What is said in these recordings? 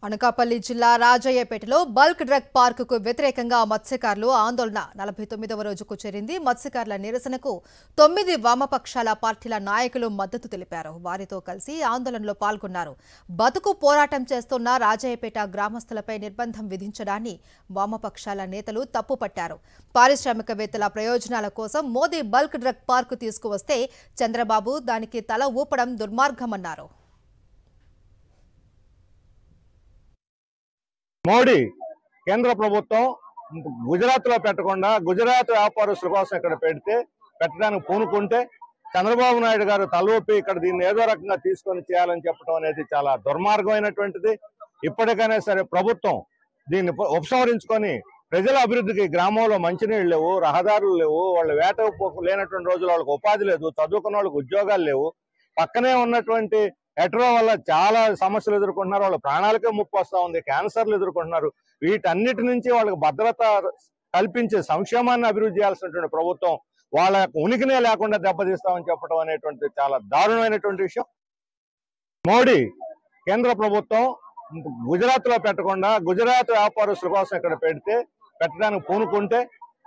అనకాపల్లి జిల్లా రాజయ్యపేటలో bulk drug పార్కుకు వ్యతిరేకంగా మత్స్యకారులు ఆందోళన 49వ రోజుకు చేరింది. మత్స్యకారుల నిరసనకు 9 వామపక్షాల పార్టీల నాయకులు మద్దతు తెలిపారు. వారితో కలిసి ఆందోళనలో పాల్గొన్నారు. బతుకు పోరాటం చేస్తున్న రాజయ్యపేట గ్రామస్తులపై నిర్బంధం విధించడాన్ని వామపక్షాల నేతలు తప్పుపట్టారు. పారిశ్రామికవేత్తల ప్రయోజనాల కోసం మోదీ బల్క్ డ్రగ్ పార్కు తీసుకువస్తే చంద్రబాబు దానికి తల ఊపడం దుర్మార్గమన్నారు. మోడీ కేంద్ర ప్రభుత్వం గుజరాత్ లో పెట్టకుండా గుజరాత్ వ్యాపారస్తుల కోసం ఇక్కడ పెట్టడానికి పూనుకుంటే చంద్రబాబు నాయుడు గారు తలూపి ఇక్కడ దీన్ని ఏదో రకంగా తీసుకొని చేయాలని చెప్పడం అనేది చాలా దుర్మార్గమైనటువంటిది. ఇప్పటికైనా సరే ప్రభుత్వం దీన్ని ఉపసంహరించుకొని ప్రజల అభివృద్ధికి, గ్రామంలో మంచినీళ్ళు లేవు, రహదారులు లేవు, వాళ్ళు వేట లేనటువంటి రోజులు వాళ్ళకి ఉపాధి లేదు, చదువుకున్న వాళ్ళకి ఉద్యోగాలు లేవు, పక్కనే ఉన్నటువంటి హెట్రో వల్ల చాలా సమస్యలు ఎదుర్కొంటున్నారు, వాళ్ళ ప్రాణాలకే ముప్పు వస్తూ ఉంది, క్యాన్సర్లు ఎదుర్కొంటున్నారు. వీటన్నిటి నుంచి వాళ్ళకి భద్రత కల్పించే సంక్షేమాన్ని అభివృద్ధి చేయాల్సినటువంటి ప్రభుత్వం వాళ్ళ ఉనికినే లేకుండా దెబ్బతీస్తామని చెప్పడం అనేటువంటి చాలా దారుణమైనటువంటి విషయం. మోడీ కేంద్ర ప్రభుత్వం గుజరాత్ లో పెట్టకుండా గుజరాత్ వ్యాపారస్తుల కోసం ఇక్కడ పెట్టడానికి పూనుకుంటే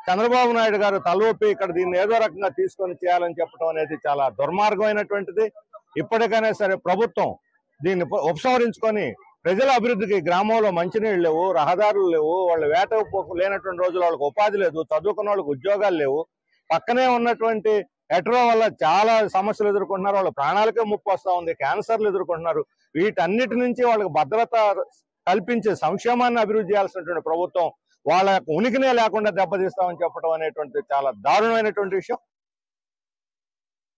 చంద్రబాబు నాయుడు గారు తలూపి ఇక్కడ దీన్ని ఏదో రకంగా తీసుకొని చేయాలని చెప్పడం అనేది చాలా దుర్మార్గమైనటువంటిది. ఇప్పటికైనా సరే ప్రభుత్వం దీన్ని ఉపసంహరించుకొని ప్రజల అభివృద్ధికి, గ్రామంలో మంచినీళ్ళు లేవు, రహదారులు లేవు, వాళ్ళు వేట లేనటువంటి రోజులు వాళ్ళకి ఉపాధి లేదు, చదువుకున్న వాళ్ళకి ఉద్యోగాలు లేవు, పక్కనే ఉన్నటువంటి హెట్రో వల్ల చాలా సమస్యలు ఎదుర్కొంటున్నారు, వాళ్ళ ప్రాణాలకే ముప్పు వస్తూ ఉంది, క్యాన్సర్లు ఎదుర్కొంటున్నారు. వీటన్నిటి నుంచి వాళ్ళకి భద్రత కల్పించే సంక్షేమాన్ని అభివృద్ధి చేయాల్సినటువంటి ప్రభుత్వం వాళ్ళ ఉనికినే లేకుండా దెబ్బతీస్తామని చెప్పడం అనేటువంటి చాలా దారుణమైనటువంటి విషయం.